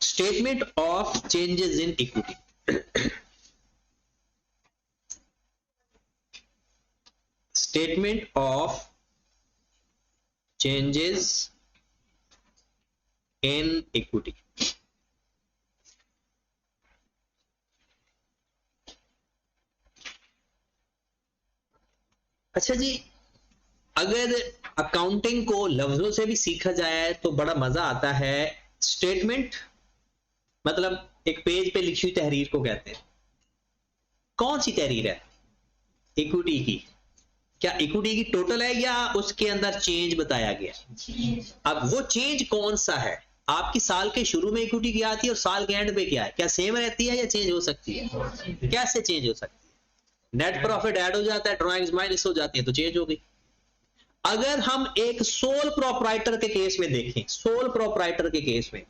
Statement of changes in equity. Statement of changes in equity. अच्छा जी, अगर accounting को लफ्जों से भी सीखा जाए तो बड़ा मजा आता है। स्टेटमेंट मतलब एक पेज पे लिखी हुई तहरीर को कहते हैं। कौन सी तहरीर है? इक्विटी की। क्या इक्विटी की टोटल है या उसके अंदर चेंज बताया गया? अब वो चेंज कौन सा है? आपकी साल के शुरू में इक्विटी क्या आती है और साल के एंड पे क्या है? क्या सेम रहती है या चेंज हो सकती है? कैसे चेंज हो सकती है? नेट प्रॉफिट ऐड हो जाता है, ड्रॉइंग्स माइनस हो जाती है तो चेंज हो गई। अगर हम एक सोल प्रोप्राइटर के केस में देखें, सोल प्रोप्राइटर के केस में,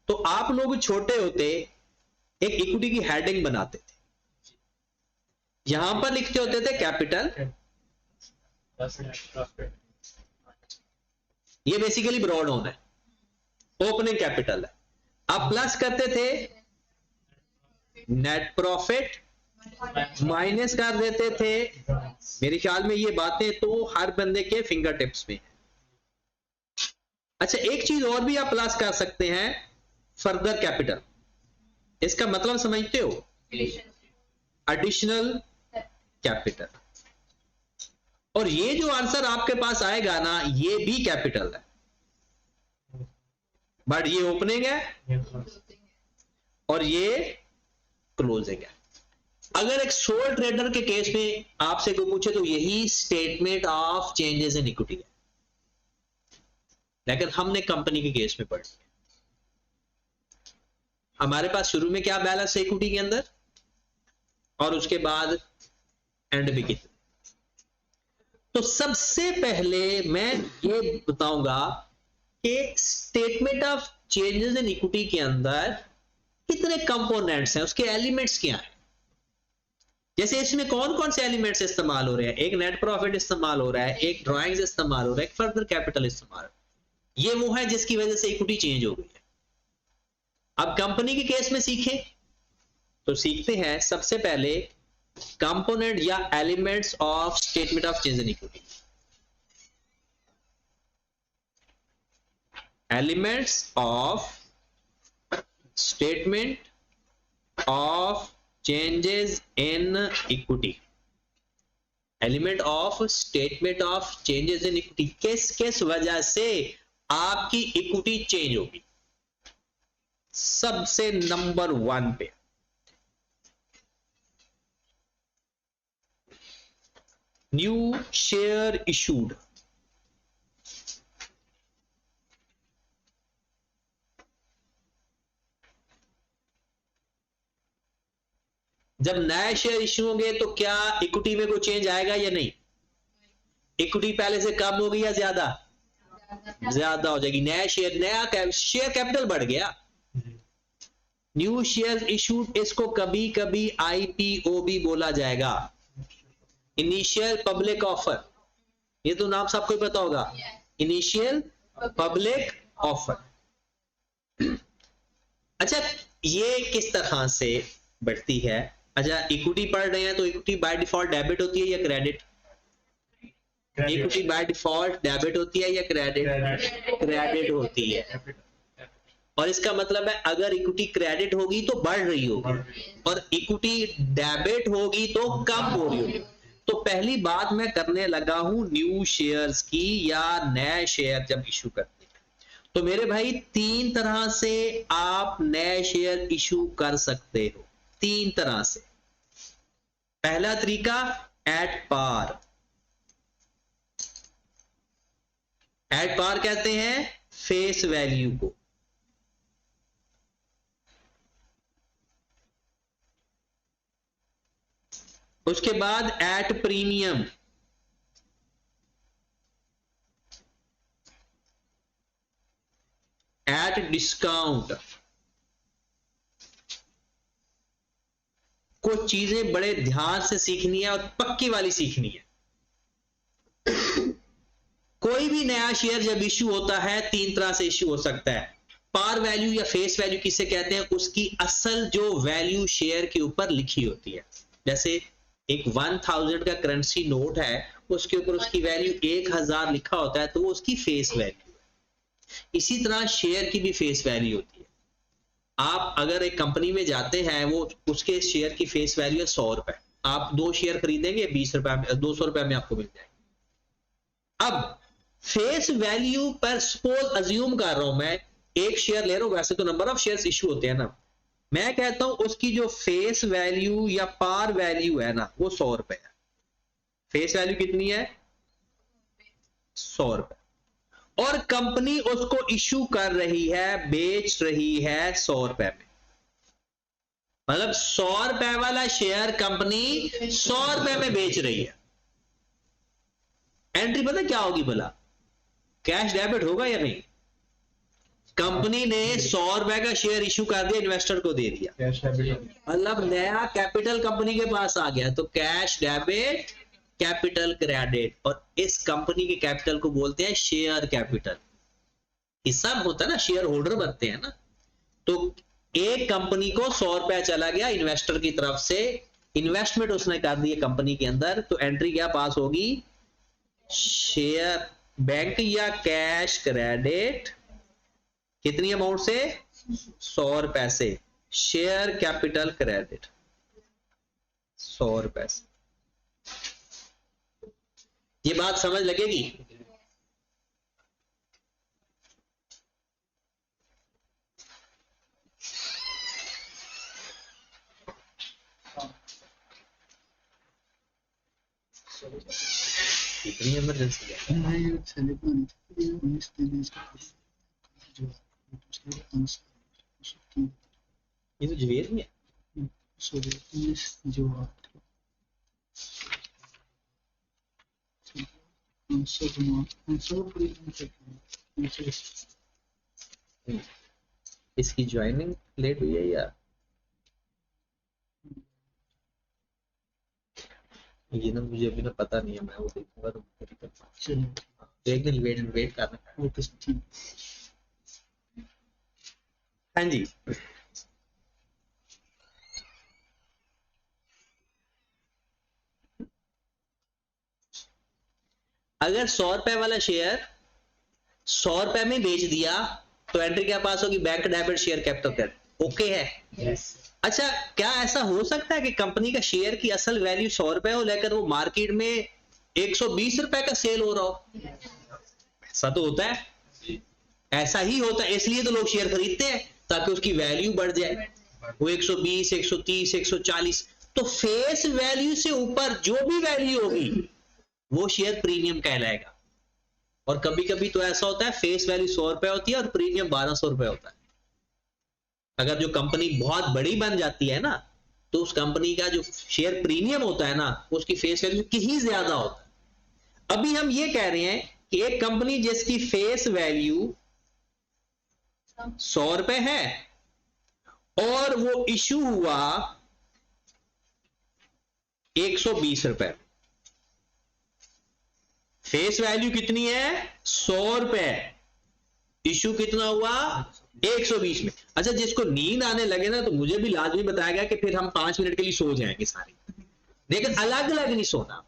तो आप लोग छोटे होते एक इक्विटी की हेडिंग बनाते थे, यहां पर लिखते होते थे कैपिटल, ये बेसिकली ब्रॉड ऑन है, ओपनिंग कैपिटल है। अब प्लस करते थे नेट प्रॉफिट, माइनस कर देते थे। मेरे ख्याल में ये बातें तो हर बंदे के फिंगर टिप्स में। अच्छा, एक चीज और भी आप प्लस कर सकते हैं, फर्दर कैपिटल। इसका मतलब समझते हो? Additional capital. और ये जो आंसर आपके पास आएगा ना, ये भी कैपिटल है, बट ये ओपनिंग है और ये क्लोजिंग है। अगर एक सोल ट्रेडर के केस में आपसे कोई पूछे तो यही statement of changes in equity है, लेकिन हमने कंपनी के केस में पढ़ लिया। हमारे पास शुरू में क्या बैलेंस है इक्विटी के अंदर और उसके बाद एंड भी कितने। तो सबसे पहले मैं ये बताऊंगा कि statement of changes in equity के अंदर कितने कंपोनेंट्स हैं, उसके एलिमेंट्स क्या हैं। जैसे इसमें कौन कौन से एलिमेंट्स इस्तेमाल हो रहे हैं? एक नेट प्रॉफिट इस्तेमाल हो रहा है, एक ड्रॉइंग्स इस्तेमाल हो रहा है, एक फर्दर कैपिटल इस्तेमाल। ये वो है जिसकी वजह से इक्विटी चेंज हो गई है। अब कंपनी के केस में सीखें तो सीखते हैं सबसे पहले कंपोनेंट या elements of statement of change in equity. Elements of statement of changes in equity. Element of statement of changes in equity, किस किस वजह से आपकी इक्विटी चेंज होगी। सबसे नंबर 1 पे न्यू शेयर इशूड। जब नए शेयर इश्यू होंगे तो क्या इक्विटी में कोई चेंज आएगा या नहीं? इक्विटी पहले से कम होगी या ज्यादा? ज्यादा हो जाएगी। नया शेयर कैपिटल बढ़ गया। न्यू शेयर इशूड, इसको कभी कभी आईपीओ भी बोला जाएगा, इनिशियल पब्लिक ऑफर। ये तो नाम सबको पता होगा, इनिशियल पब्लिक ऑफर। अच्छा, ये किस तरह से बढ़ती है? अच्छा, इक्विटी पढ़ रहे हैं तो इक्विटी बाय डिफॉल्ट डेबिट होती है या credit? Equity by default debit होती है या क्रेडिट होती है। और इसका मतलब है अगर इक्विटी क्रेडिट होगी तो बढ़ रही होगी और इक्विटी डेबिट होगी तो कम हो रही होगी। तो पहली बात मैं करने लगा हूं न्यू शेयर्स की, या नए शेयर जब इशू करते हैं तो मेरे भाई 3 तरह से आप नए शेयर इशू कर सकते हो। 3 तरह से। पहला तरीका एट पार। एट पार कहते हैं फेस वैल्यू को। उसके बाद एट प्रीमियम, एट डिस्काउंट। कुछ चीजें बड़े ध्यान से सीखनी है और पक्की वाली सीखनी है। कोई भी नया शेयर जब इश्यू होता है 3 तरह से इश्यू हो सकता है। पार वैल्यू या फेस वैल्यू किसे कहते हैं? उसकी असल जो वैल्यू शेयर के ऊपर लिखी होती है। जैसे एक 1000 का करेंसी नोट है, उसके ऊपर उसकी वैल्यू 1000 लिखा होता है, तो वो उसकी फेस वैल्यू है। इसी तरह शेयर की भी फेस वैल्यू होती है। आप अगर एक कंपनी में जाते हैं, वो उसके शेयर की फेस वैल्यू है 100 रुपए, आप 2 शेयर खरीदेंगे 20 रुपए में, 200 रुपए में आपको मिल जाएगा। अब फेस वैल्यू पर सपोज अज्यूम कर रहा हूं मैं, एक शेयर ले रहा हूं, वैसे तो नंबर ऑफ शेयर्स इशू होते हैं ना, मैं कहता हूं उसकी जो फेस वैल्यू या पार वैल्यू है ना, वो 100 रुपए है। फेस वैल्यू कितनी है? 100 रुपए। और कंपनी उसको इशू कर रही है, बेच रही है 100 रुपए में। मतलब 100 रुपए वाला शेयर कंपनी 100 रुपए में बेच रही है। एंट्री पता क्या होगी भला? कैश डेबिट होगा या नहीं? कंपनी ने 100 रुपए का शेयर इशू कर दिया, इन्वेस्टर को दे दिया, मतलब नया कैपिटल कंपनी के पास आ गया, तो कैश डेबिट, कैपिटल क्रेडिट। और इस कंपनी के कैपिटल को बोलते हैं शेयर कैपिटल। हिस्सा होता है ना, शेयर होल्डर बनते हैं ना। तो एक कंपनी को 100 रुपया चला गया इन्वेस्टर की तरफ से, इन्वेस्टमेंट उसने कर दी है कंपनी के अंदर, तो एंट्री क्या पास होगी? शेयर बैंक या कैश क्रेडिट, कितनी अमाउंट से? 100 रुपए से। शेयर कैपिटल क्रेडिट 100 रुपए से। ये बात समझ लगेगी? इतनी इमरजेंसी है? ये तो जवेद में है। इसकी ज्वाइनिंग लेट हुई है या ये ना, मुझे अभी ना पता नहीं है, मैं वो देखूंगा तो एक दिन वेट करना। हाँ जी, अगर 100 रुपए वाला शेयर 100 रुपए में बेच दिया, तो एंट्री क्या पास होगी? Bank debit share capital credit. Okay है? yes. अच्छा, क्या ऐसा हो सकता है कि कंपनी का शेयर की असल वैल्यू 100 रुपए हो, लेकर वो मार्केट में 120 रुपए का सेल हो रहा हो? ऐसा तो होता है, ऐसा ही होता है। इसलिए तो लोग शेयर खरीदते हैं, ताकि उसकी वैल्यू बढ़ जाए, वो 120, 130, 140। तो फेस वैल्यू से ऊपर जो भी वैल्यू होगी वो शेयर प्रीमियम कहलाएगा। और कभी कभी तो ऐसा होता है, फेस वैल्यू 100 रुपए होती है और प्रीमियम 1200 रुपए होता है। अगर जो कंपनी बहुत बड़ी बन जाती है ना, तो उस कंपनी का जो शेयर प्रीमियम होता है ना, उसकी फेस वैल्यू की ही ज्यादा होता है। अभी हम ये कह रहे हैं कि एक कंपनी जिसकी फेस वैल्यू 100 रुपए है और वो इशू हुआ 120 रुपए, फेस वैल्यू कितनी है? 100 रुपए, इशू कितना हुआ? 120 में। अच्छा, जिसको नींद आने लगे ना, तो मुझे भी लाजमी बताया गया कि फिर हम 5 मिनट के लिए सो जाएंगे सारे, लेकिन अलग अलग नहीं सोना,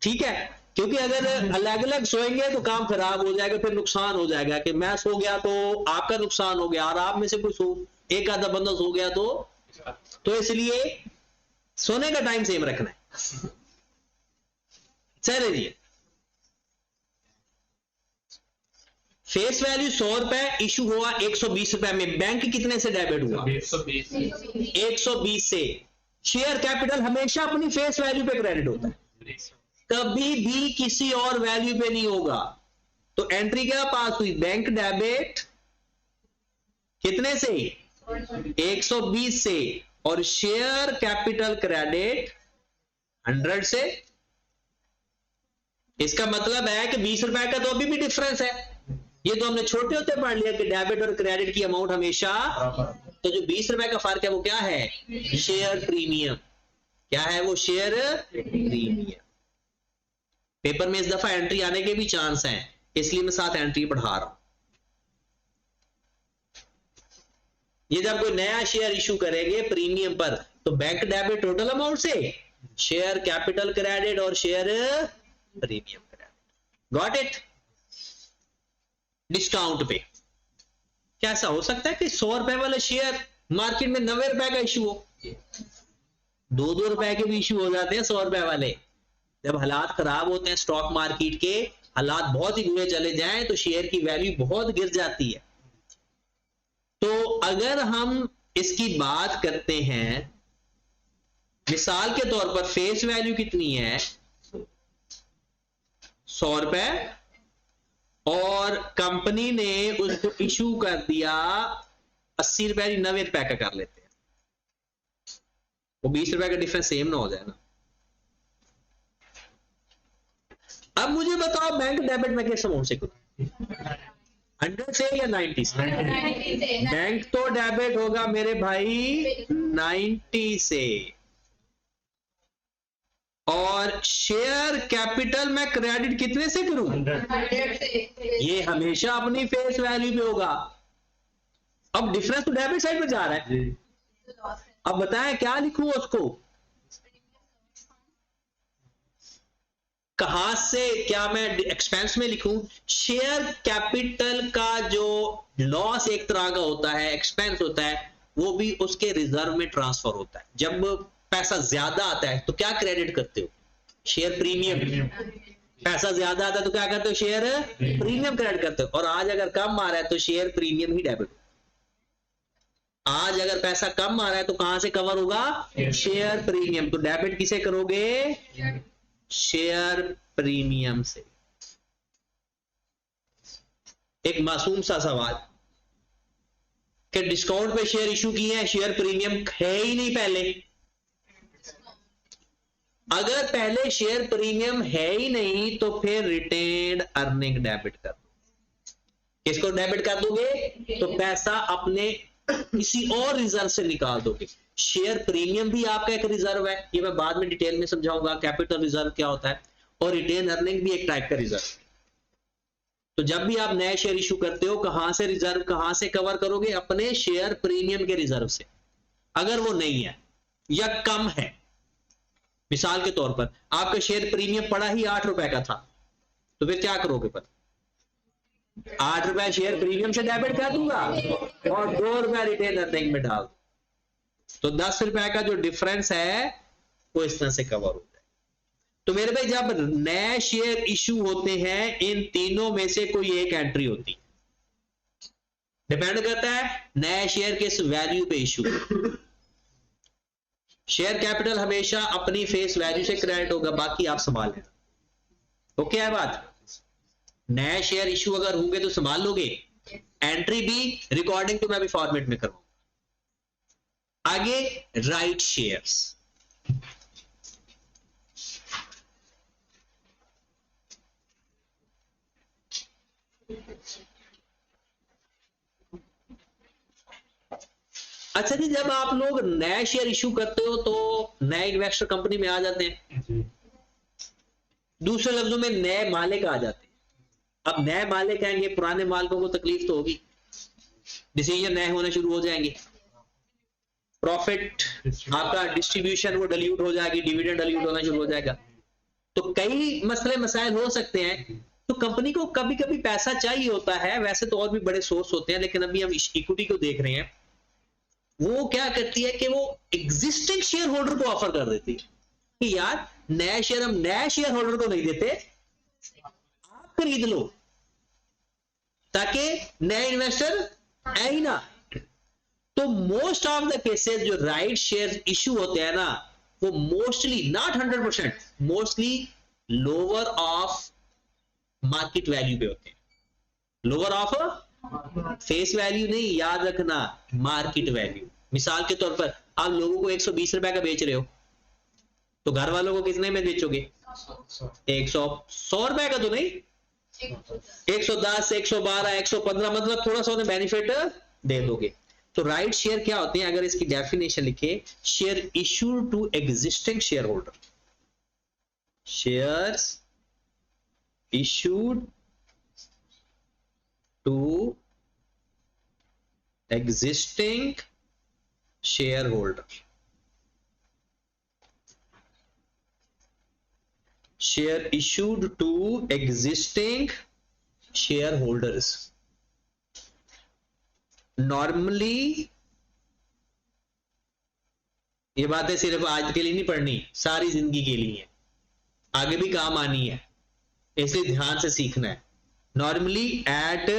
ठीक है? क्योंकि अगर अलग अलग सोएंगे तो काम खराब हो जाएगा, फिर नुकसान हो जाएगा कि मैं सो गया तो आपका नुकसान हो गया, और आप में से कोई एक आधा बंदा सो गया तो इसलिए सोने का टाइम सेम रखना है। चले जी, फेस वैल्यू 100 रुपए, इशू हुआ 120 रुपए में, बैंक कितने से डेबिट हुआ? 120 से। शेयर कैपिटल हमेशा अपनी फेस वैल्यू पे क्रेडिट होता है, कभी भी किसी और वैल्यू पे नहीं होगा। तो एंट्री क्या पास हुई? बैंक डेबिट कितने से? 120 से। और शेयर कैपिटल क्रेडिट 100 से। इसका मतलब है कि 20 रुपए का तो अभी भी डिफरेंस है। ये तो हमने छोटे होते पढ़ लिया कि डेबिट और क्रेडिट की अमाउंट हमेशा, तो जो 20 रुपए का फर्क है वो क्या है? Share premium. क्या है वो? Share premium. पेपर में इस दफा एंट्री आने के भी चांस हैं, इसलिए मैं साथ एंट्री पढ़ा रहा हूं। ये जब कोई नया शेयर इशू करेंगे प्रीमियम पर तो बैंक डेबिट टोटल अमाउंट से, शेयर कैपिटल क्रेडिट और share premium credit. Got it? Discount पे क्या ऐसा हो सकता है कि 100 रुपए वाला शेयर मार्केट में 90 रुपए का इशू हो? 2-2 रुपए के भी इशू हो जाते हैं 100 रुपए वाले। जब हालात खराब होते हैं स्टॉक मार्केट के, हालात बहुत ही बुरे चले जाएं तो शेयर की वैल्यू बहुत गिर जाती है। तो अगर हम इसकी बात करते हैं, मिसाल के तौर पर फेस वैल्यू कितनी है? 100 रुपए, और कंपनी ने उसको इशू कर दिया 80 रुपए, 90 रुपए का कर लेते हैं, वो 20 रुपए का डिफरेंस सेम ना हो जाए ना। अब मुझे बताओ बैंक डेबिट में किस अमाउंट से करूं, 100 से या 90 से? बैंक तो डेबिट होगा मेरे भाई 90 से, और शेयर कैपिटल में क्रेडिट कितने से करूं? 100 से। ये हमेशा अपनी फेस वैल्यू पे होगा। अब डिफरेंस तो डेबिट साइड पे जा रहा है। अब बताएं क्या लिखूं उसको, कहां से, क्या मैं एक्सपेंस में लिखूं? शेयर कैपिटल का जो लॉस एक तरह का होता है, एक्सपेंस होता है, वो भी उसके रिजर्व में ट्रांसफर होता है। जब पैसा ज्यादा आता है तो क्या क्रेडिट करते हो? Share premium. पैसा ज्यादा आता है तो क्या करते हो? शेयर प्रीमियम क्रेडिट करते हो। और आज अगर कम आ रहा है तो शेयर प्रीमियम ही डेबिट। आज अगर पैसा कम आ रहा है तो कहां से कवर होगा? Share premium. तो डेबिट किसे करोगे? शेयर प्रीमियम से। एक मासूम सा सवाल कि डिस्काउंट पे शेयर इशू किए हैं, शेयर प्रीमियम है ही नहीं पहले। अगर पहले शेयर प्रीमियम है ही नहीं तो फिर रिटेन्ड अर्निंग डेबिट कर दो। किसको डेबिट कर दोगे? तो पैसा अपने किसी और रिजर्व से निकाल दोगे। शेयर प्रीमियम भी आपका एक रिजर्व है, ये मैं बाद में डिटेल में समझाऊंगा कैपिटल रिजर्व क्या होता है, और रिटेन अर्निंग भी एक टाइप का रिजर्व। तो जब भी आप नए शेयर इशू करते हो, कहां से रिजर्व, कहां से कवर करोगे? अपने शेयर प्रीमियम के रिजर्व से। अगर वो नहीं है या कम है, मिसाल के तौर पर आपका शेयर प्रीमियम पड़ा ही 8 रुपए का था, तो फिर क्या करोगे? पर 8 रुपए शेयर प्रीमियम से डेबिट कर दूंगा और 2 रुपए रिटेन अर्निंग में डाल, तो 10 रुपए का जो डिफरेंस है वो इस तरह से कवर हो जाए। तो मेरे भाई जब नए शेयर इशू होते हैं, इन तीनों में से कोई एक एंट्री होती है। डिपेंड करता है नए शेयर किस वैल्यू पे इशू। शेयर कैपिटल हमेशा अपनी फेस वैल्यू से क्रेडिट होगा, बाकी आप संभाल लेना। ओके है बात? नए शेयर इशू अगर होंगे तो संभाल लोगे। एंट्री भी रिकॉर्डिंग तो मैं भी फॉर्मेट में करूंगा। आगे राइट शेयर्स। अच्छा जी, जब आप लोग नया शेयर इशू करते हो तो नए इन्वेस्टर कंपनी में आ जाते हैं, दूसरे लफ्जों में नए मालिक आ जाते हैं। अब नए मालिक आएंगे, पुराने मालिकों को तकलीफ तो होगी, डिसीजन नए होने शुरू हो जाएंगे, प्रॉफिट आपका डिस्ट्रीब्यूशन वो डिल्यूट हो जाएगी, डिविडेंड डिल्यूट होना शुरू हो जाएगा। तो कई मसले मसाइल हो सकते हैं। तो कंपनी को कभी कभी पैसा चाहिए होता है, वैसे तो और भी बड़े सोर्स होते हैं, लेकिन अभी हम इक्विटी को देख रहे हैं। वो क्या करती है कि वो एग्जिस्टिंग शेयर होल्डर को ऑफर कर देती है कि यार नया शेयर हम नया शेयर होल्डर को नहीं देते, आप खरीद लो, ताकि नए इन्वेस्टर आए ही ना। तो मोस्ट ऑफ द केसेस जो राइट शेयर इशू होते हैं ना, वो mostly, not 100%, mostly lower of market value पे होते हैं। लोअर ऑफ फेस वैल्यू नहीं, याद रखना, मार्केट वैल्यू। मिसाल के तौर पर आप लोगों को 120 रुपए का बेच रहे हो, तो घर वालों को कितने में बेचोगे? 100 रुपए का तो नहीं, 110, 112, 115, मतलब थोड़ा सा उन्हें बेनिफिट दे दोगे। तो राइट शेयर क्या होते हैं? अगर इसकी डेफिनेशन लिखे, share issued to existing share holder, shares issued to existing share holder, share issued to existing share holders. Normally ये बातें सिर्फ आज के लिए नहीं पढ़नी, सारी जिंदगी के लिए है, आगे भी काम आनी है, इसलिए ध्यान से सीखना है। Normally at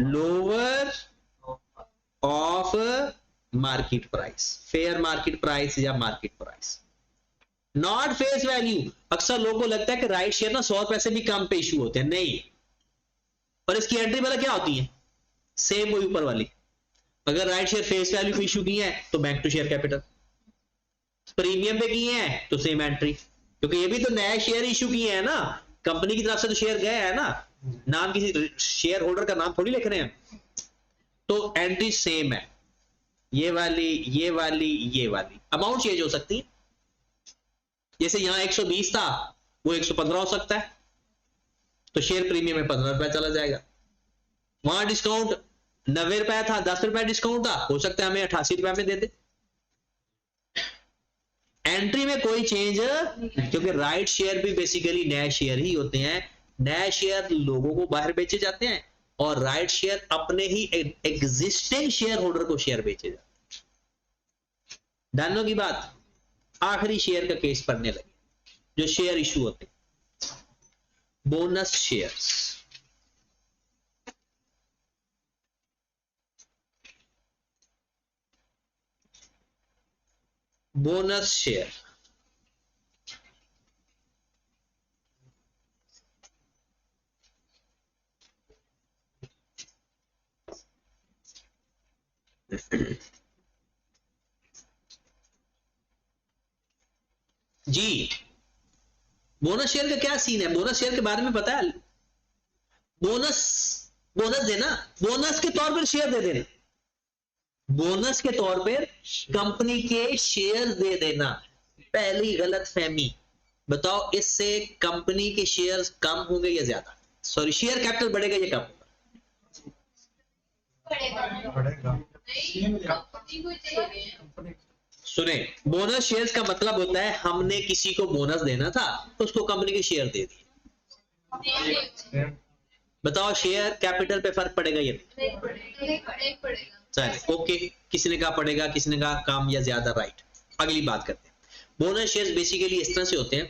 lower of market price, fair market price या market price, not face value. अक्सर लोगों को लगता है कि राइट शेयर ना 100 रुपए से भी कम पे इशू होते हैं, नहीं। और इसकी एंट्री वाला क्या होती है, सेम वही ऊपर वाली। अगर राइट शेयर फेस वैल्यू पे इशू किए हैं तो bank to share capital, premium पे किए हैं तो सेम एंट्री, क्योंकि ये भी तो नया शेयर इशू किए हैं ना, कंपनी की तरफ से तो शेयर गया है ना, नाम किसी शेयर होल्डर का नाम थोड़ी लिख रहे हैं, तो एंट्री सेम है। ये वाली, ये वाली, ये वाली, अमाउंट चेंज हो सकती है, जैसे यहां 120 था वो 115 हो सकता है, तो शेयर प्रीमियम में 15 रुपए चला जाएगा। वहां डिस्काउंट 90 रुपए था, 10 रुपए डिस्काउंट था, हो सकता है हमें 88 रुपए में दे दे। एंट्री में कोई चेंज, क्योंकि राइट शेयर भी बेसिकली नए शेयर ही होते हैं। नए शेयर लोगों को बाहर बेचे जाते हैं और राइट शेयर अपने ही एग्जिस्टिंग शेयर होल्डर को शेयर बेचे जाते हैं। डन होगी बात। आखिरी शेयर का केस पढ़ने लगे जो शेयर इशू होते हैं, बोनस शेयर्स। बोनस शेयर जी, बोनस शेयर का क्या सीन है? बोनस शेयर के बारे में पता है? बोनस देना, बोनस के तौर पर शेयर दे देना, बोनस के तौर पर कंपनी के शेयर दे देना। पहली गलत फहमी बताओ, इससे कंपनी के शेयर्स कम होंगे या ज्यादा? सॉरी, शेयर कैपिटल बढ़ेगा या कम होगा? सुने, बोनस शेयर्स का मतलब होता है हमने किसी को बोनस देना था तो उसको कंपनी के शेयर दे दिए। बताओ शेयर कैपिटल पे फर्क पड़ेगा या नहीं? चलिए ओके, किसी ने कहा पड़ेगा, किसी ने कहा कम या ज्यादा, राइट। अगली बात करते हैं। बोनस शेयर्स बेसिकली इस तरह से होते हैं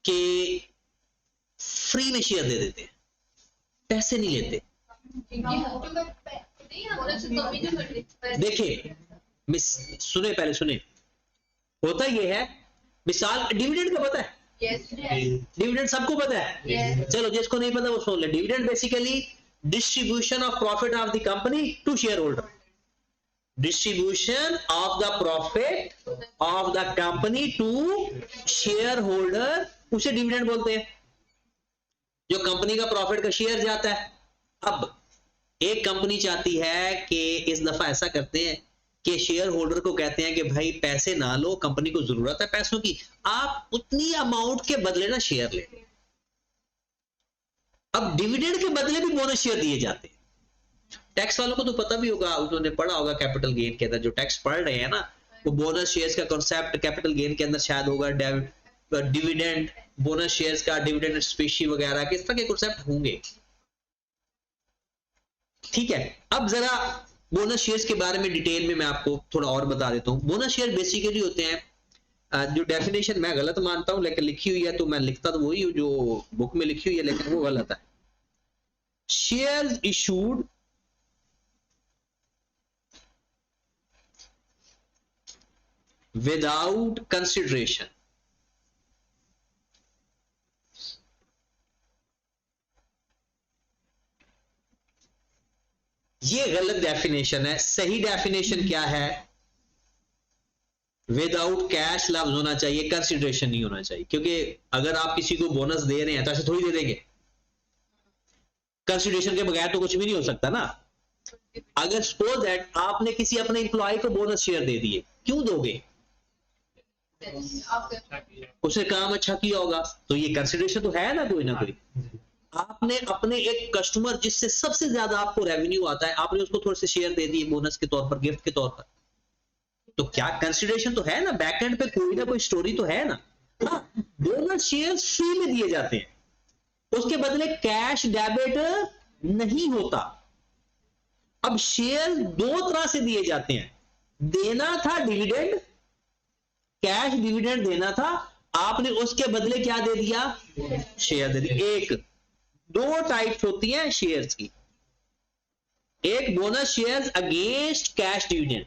कि फ्री में शेयर दे देते हैं, पैसे नहीं लेते। देखिए सुने, पहले सुने, होता यह है, मिसाल डिविडेंड का पता है? डिविडेंड सबको पता है। चलो जिसको नहीं पता वो सुन ले। Dividend basically distribution of profit of the company to share holder, distribution of the profit of the company to share holder, उसे डिविडेंड बोलते हैं। जो कंपनी का प्रॉफिट का शेयर जाता है। अब एक कंपनी चाहती है कि इस दफा ऐसा करते हैं कि शेयर होल्डर को कहते हैं कि भाई पैसे ना लो, कंपनी को जरूरत है पैसों की, आप उतनी अमाउंट के बदले ना शेयर ले। अब डिविडेंड के बदले भी बोनस शेयर दिए जाते हैं। टैक्स वालों को तो पता भी होगा, उन्होंने पढ़ा होगा कैपिटल गेन के अंदर, जो टैक्स पढ़ रहे हैं ना, वो बोनस शेयर्स का कॉन्सेप्ट कैपिटल गेन के अंदर शायद होगा, डिविडेंड, बोनस शेयर्स का डिविडेंड स्पेशी वगैरह, किस तरह के कॉन्सेप्ट होंगे। ठीक है, अब जरा बोनस शेयर्स के बारे में डिटेल में मैं आपको थोड़ा और बता देता हूं। बोनस शेयर बेसिकली होते हैं, जो डेफिनेशन मैं गलत मानता हूं लेकिन लिखी हुई है, तो मैं लिखता तो वही हूं जो बुक में लिखी हुई है, लेकिन वो गलत है। शेयर्स इशूड विदाउट कंसिडरेशन, ये गलत डेफिनेशन है। सही डेफिनेशन क्या है? विदाउट कैश लफ्ज होना चाहिए, कंसिडरेशन नहीं होना चाहिए। क्योंकि अगर आप किसी को बोनस दे रहे हैं तो ऐसे थोड़ी दे देंगे, कंसिडरेशन के बगैर तो कुछ भी नहीं हो सकता ना। अगर सपोज दैट आपने किसी अपने एम्प्लॉय को बोनस शेयर दे दिए, क्यों दोगे? उसने काम अच्छा किया होगा, तो ये कंसिडरेशन तो है ना कोई ना कोई। आपने अपने एक कस्टमर जिससे सबसे ज्यादा आपको रेवेन्यू आता है, आपने उसको थोड़े से शेयर दे दिए बोनस के तौर पर, गिफ्ट के तौर पर, तो क्या कंसिडरेशन तो है ना, बैकएंड पे कोई ना कोई स्टोरी तो है ना। बोनस शेयर फ्री में दिए जाते हैं, उसके बदले कैश डेबिट नहीं होता। अब शेयर दो तरह से दिए जाते हैं, देना था डिविडेंड, कैश डिविडेंड देना था, आपने उसके बदले क्या दे दिया, शेयर दे दिया। एक दो टाइप्स होती हैं शेयर्स की, एक bonus shares against cash dividend,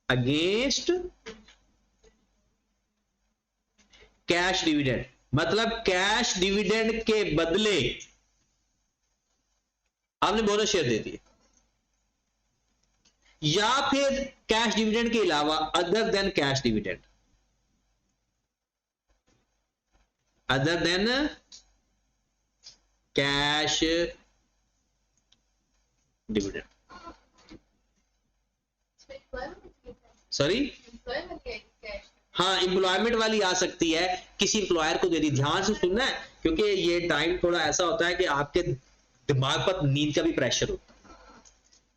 against cash dividend, मतलब कैश डिविडेंड के बदले आपने बोनस शेयर दे दिए, या फिर कैश डिविडेंड के अलावा other than cash dividend, other than cash dividend, sorry हाँ एम्प्लॉयमेंट वाली आ सकती है, किसी एम्प्लॉयर को दे दी। ध्यान से सुनना है क्योंकि ये टाइम थोड़ा ऐसा होता है कि आपके दिमाग पर नींद का भी प्रेशर होता है,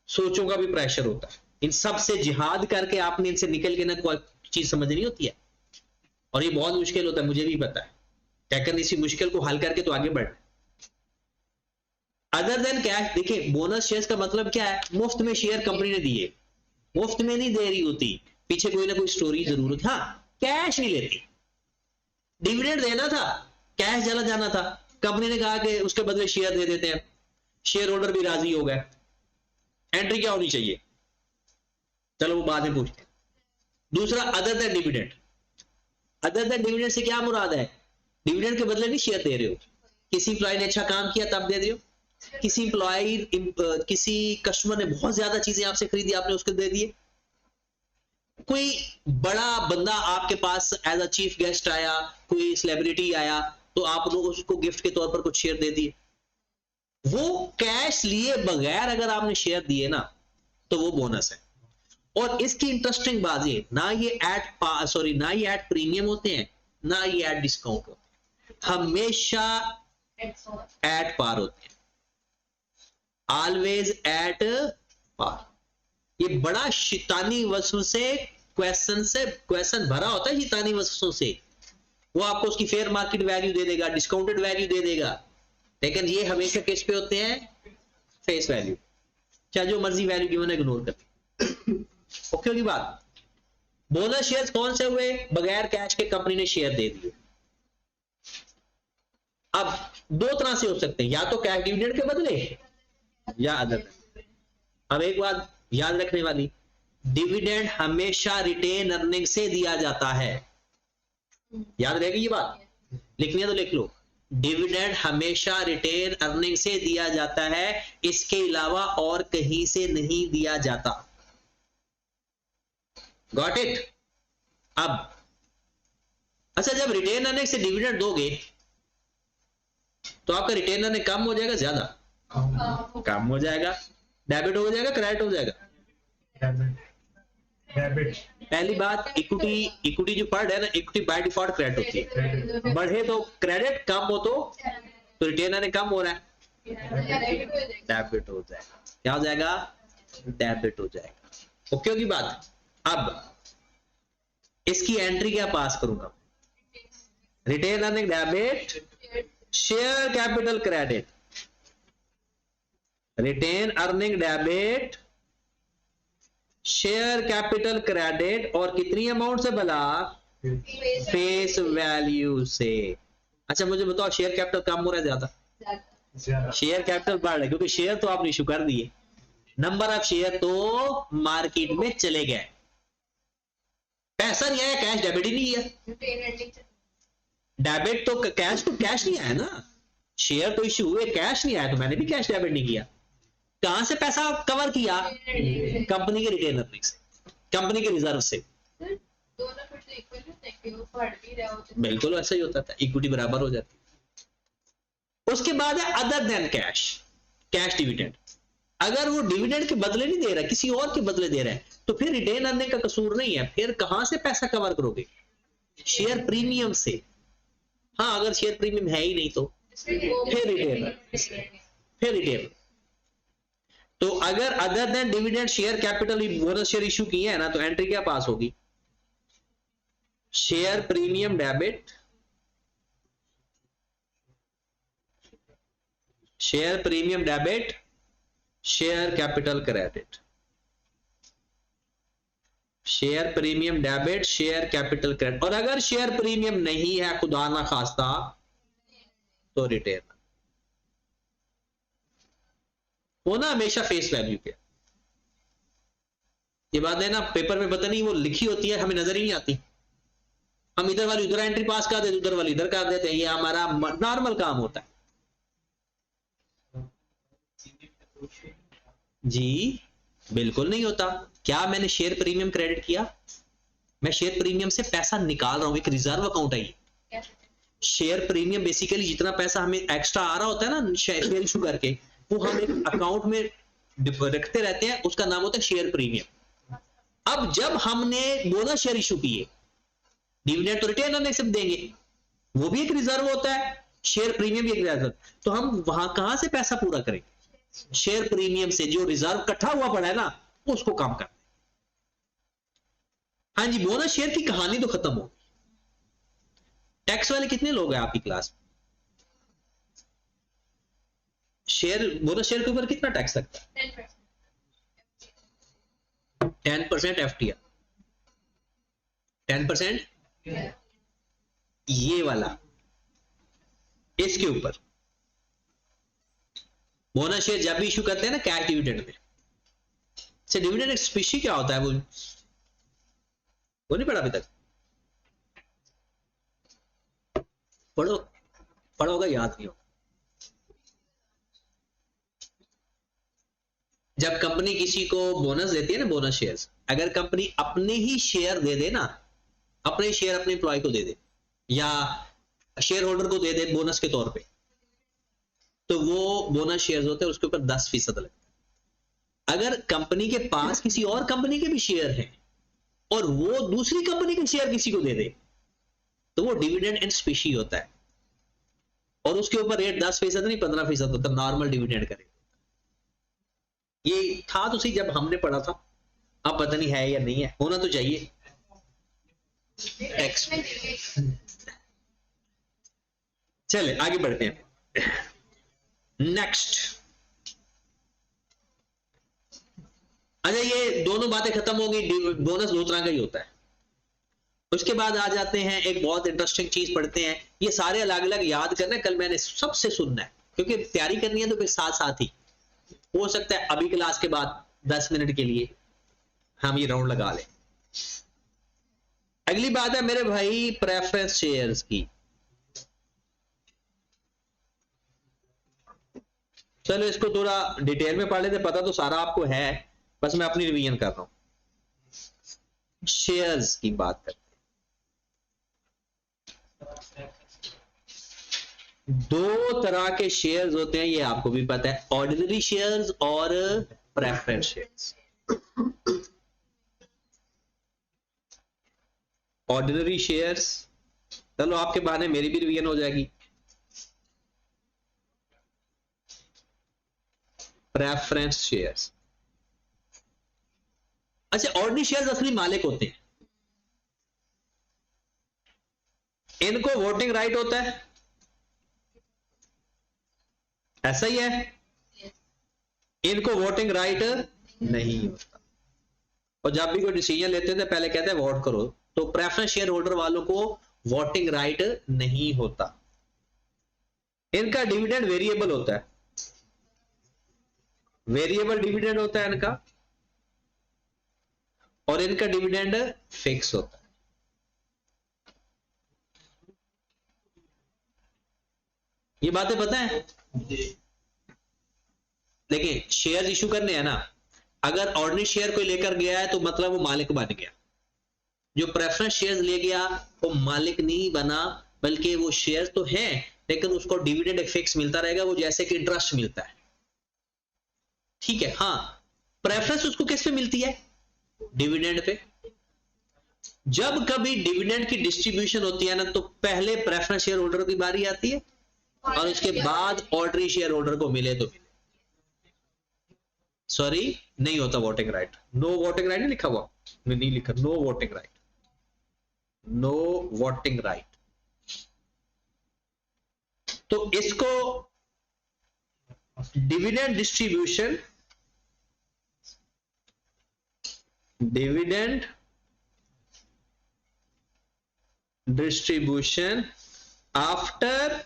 सोचों का भी प्रेशर होता है, इन सब से जिहाद करके आपने इनसे निकल के ना कोई चीज समझनी होती है, और ये बहुत मुश्किल होता है, मुझे भी पता है, लेकिन इसी मुश्किल को हल करके तो आगे बढ़ना। अदर देन कैश, देखिए बोनस शेयर्स का मतलब क्या है, मुफ्त में शेयर कंपनी ने दिए, मुफ्त में नहीं दे रही होती, पीछे कोई ना कोई स्टोरी जरूर होती। हाँ कैश नहीं लेती, डिविडेंड देना था, कैश चला जाना था, कंपनी ने कहा कि उसके बदले शेयर दे देते हैं, शेयर होल्डर भी राजी हो गए, एंट्री क्या होनी चाहिए, चलो वो बाद में पूछते हैं। दूसरा other than dividend, other than dividend से क्या मुराद है, डिविडेंड के बदले नहीं शेयर दे रहे हो, किसी एम्प्लॉय ने अच्छा काम किया तब दे रहे हो, किसी एम्प्लॉय किसी कस्टमर ने बहुत ज्यादा चीजें आपसे खरीदी, आपने उसको दे दिए, कोई बड़ा बंदा आपके पास एज अ चीफ गेस्ट आया, कोई सेलिब्रिटी आया, तो आप लोग उसको गिफ्ट के तौर पर कुछ शेयर दे दिए, वो कैश लिए बगैर अगर आपने शेयर दिए ना तो वो बोनस है। और इसकी इंटरेस्टिंग बात ये, ना ये एट प्रीमियम होते हैं, ना ये एट डिस्काउंट होते हैं, हमेशा एट पार होते हैं, ऑलवेज एट पार। ये बड़ा शैतानी वसूल से क्वेश्चन भरा होता है, शैतानी वसूल से, वो आपको उसकी फेयर मार्केट वैल्यू दे देगा, डिस्काउंटेड वैल्यू दे देगा, लेकिन ये हमेशा किस पे होते हैं, फेस वैल्यू, चाहे जो मर्जी वैल्यू गिवन इग्नोर करते। ओके होगी बात। बोनस शेयर्स कौन से हुए, बगैर कैश के कंपनी ने शेयर दे दिए। अब दो तरह से हो सकते हैं, या तो कैश डिविडेंड के बदले या अदर। अब एक बात याद रखने वाली, डिविडेंड हमेशा रिटेन अर्निंग से दिया जाता है, याद रहेगी ये बात, लिखनी है तो लिख लो, डिविडेंड हमेशा रिटेन अर्निंग से दिया जाता है, इसके अलावा और कहीं से नहीं दिया जाता। Got it. अब अच्छा, जब रिटेन अर्निंग से डिविडेंड दोगे तो आपका रिटेन अर्निंग कम हो जाएगा, ज्यादा कम हो जाएगा, डेबिट हो जाएगा, क्रेडिट हो जाएगा, डेबिट। पहली बात, इक्विटी जो फंड है ना, इक्विटी बाय डिफॉल्ट क्रेडिट होती है, बढ़े तो क्रेडिट, कम हो तो रिटेन अर्निंग कम हो रहा है, डेबिट हो जाएगा, क्या हो जाएगा, डेबिट हो जाएगा। ओके होगी बात। अब इसकी एंट्री क्या पास करूंगा, retain earning debit, share capital credit, retain earning debit, share capital credit, और कितनी अमाउंट से भला, फेस वैल्यू से। अच्छा मुझे बताओ, शेयर कैपिटल कम हो रहा है ज्यादा, शेयर कैपिटल बढ़ रहा है, क्योंकि शेयर तो आपने इशू कर दिए, नंबर ऑफ शेयर तो मार्केट में चले गए, पैसा नहीं आया, कैश डेबिट ही नहीं है, डेबिट तो कैश नहीं आया ना, शेयर तो इश्यू हुए, कैश नहीं आया, तो मैंने भी कैश डेबिट नहीं किया, कहां से पैसा कवर किया, कंपनी के रिटेन अर्निंग से, कंपनी के रिजर्व से। बिल्कुल ऐसा ही होता था, इक्विटी बराबर हो जाती है। उसके बाद है other than cash, cash dividend. अगर वो डिविडेंड के बदले नहीं दे रहा, किसी और के बदले दे रहा है, तो फिर रिटेन अर्निंग का कसूर नहीं है, फिर कहां से पैसा कवर करोगे, शेयर प्रीमियम से। हाँ अगर शेयर प्रीमियम है ही नहीं तो फिर रिटेन। तो अगर other than dividend share capital bonus share issue किए हैं ना, तो एंट्री क्या पास होगी? Share premium debit, share premium debit, share capital credit, share premium debit, share capital credit. और अगर शेयर प्रीमियम नहीं है खुदा ना खास्ता तो रिटेन होना हमेशा फेस वैल्यू पे। ये बात है ना, पेपर में पता नहीं वो लिखी होती है, हमें नजर ही नहीं आती। हम इधर वाली उधर एंट्री पास कर देते, उधर वाली इधर कर देते हैं। ये हमारा नॉर्मल काम होता है जी। बिल्कुल नहीं होता। क्या मैंने शेयर प्रीमियम क्रेडिट किया? मैं शेयर प्रीमियम से पैसा निकाल रहा हूं, एक रिजर्व अकाउंट है ये। शेयर प्रीमियम बेसिकली जितना पैसा हमें एक्स्ट्रा आ रहा होता है ना शेयर इशू करके, वो हम एक अकाउंट में रखते रहते हैं, उसका नाम होता है शेयर प्रीमियम। अब जब हमने बोनस शेयर इशू किए, डिविडेंड तो रिटेन अर्निंग्स से देंगे, वो भी एक रिजर्व होता है, शेयर प्रीमियम भी एक रिजर्व। तो हम वहां कहां से पैसा पूरा करेंगे? शेयर प्रीमियम से। जो रिजर्व इकट्ठा हुआ पड़ा है ना, उसको काम करते। हाँ जी, बोनस शेयर की कहानी तो खत्म हो। टैक्स वाले कितने लोग हैं आपकी क्लास में? शेयर बोनस शेयर के ऊपर कितना टैक्स लगता है? 10% एफटीआर, 10% ये वाला इसके ऊपर। बोनस शेयर जब भी इशू करते हैं ना कैश डिविडेंड में से, डिविडेंड स्पेशी क्या होता है वो नहीं पढ़ा अभी तक? पढ़ोगा, याद नहीं हो। जब कंपनी किसी को बोनस देती है ना, बोनस शेयर्स, अगर कंपनी अपने ही शेयर दे दे ना, अपने शेयर अपने एम्प्लॉय को दे दे या शेयर होल्डर को दे दे बोनस के तौर पे, तो वो बोनस शेयर्स होते हैं, उसके ऊपर 10% लगता है। अगर कंपनी के पास किसी और कंपनी के भी शेयर हैं और वो दूसरी कंपनी के शेयर किसी को दे दे, तो वो डिविडेंड इन स्पेशी होता है, और उसके ऊपर रेट 10% नहीं 15% होता, नॉर्मल डिविडेंड का रेट। ये था तो सही जब हमने पढ़ा था, अब पता नहीं है या नहीं है, होना तो चाहिए। टैक्स। चले आगे बढ़ते हैं। नेक्स्ट, अच्छा ये दोनों बातें खत्म हो गई। बोनस दो तरह का ही होता है। उसके बाद आ जाते हैं, एक बहुत इंटरेस्टिंग चीज पढ़ते हैं। ये सारे अलग अलग याद करना है, कल मैंने सबसे सुनना है, क्योंकि तैयारी करनी है तो फिर साथ साथ ही हो सकता है अभी क्लास के बाद 10 मिनट के लिए हम ये राउंड लगा लें। अगली बात है मेरे भाई प्रेफरेंस शेयर्स की। चलो इसको थोड़ा डिटेल में पढ़ लेते, पता तो सारा आपको है, बस मैं अपनी रिवीजन कर रहा हूं। शेयर्स की बात करते हैं। दो तरह के शेयर्स होते हैं, ये आपको भी पता है, ऑर्डिनरी शेयर्स और प्रेफरेंस शेयर्स। ऑर्डिनरी शेयर्स, चलो आपके बहाने मेरी भी रिवीजन हो जाएगी। प्रेफरेंस शेयर्स, अच्छा ऑर्डिनरी शेयर्स असली मालिक होते हैं, इनको वोटिंग राइट होता है, ऐसा ही है। इनको वोटिंग राइट नहीं होता, और जब भी कोई डिसीजन लेते थे पहले कहते हैं वोट करो, तो प्रेफरेंस शेयर होल्डर वालों को वोटिंग राइट नहीं होता। इनका डिविडेंड वेरिएबल होता है, वेरिएबल डिविडेंड होता है इनका, और इनका डिविडेंड फिक्स होता है। ये बातें पता है? देखिए शेयर इशू करने हैं ना, अगर ऑर्डिनरी शेयर कोई लेकर गया है तो मतलब वो मालिक बन गया। जो प्रेफरेंस शेयर्स ले गया वो मालिक नहीं बना, बल्कि वो शेयर तो हैं लेकिन उसको डिविडेंड एक फिक्स मिलता रहेगा, वो जैसे कि इंटरेस्ट मिलता है। ठीक है, हाँ प्रेफरेंस उसको किस पे मिलती है? Dividend pay. जब कभी डिविडेंड की डिस्ट्रीब्यूशन होती है ना, तो पहले प्रेफरेंस शेयर होल्डर की बारी आती है, और उसके बाद ऑर्डिनरी शेयर होल्डर को मिले तो मिले। सॉरी, नहीं होता voting right. No voting right नहीं लिखा हुआ, नहीं लिखा, no voting right, no voting right. तो इसको dividend distribution, dividend distribution after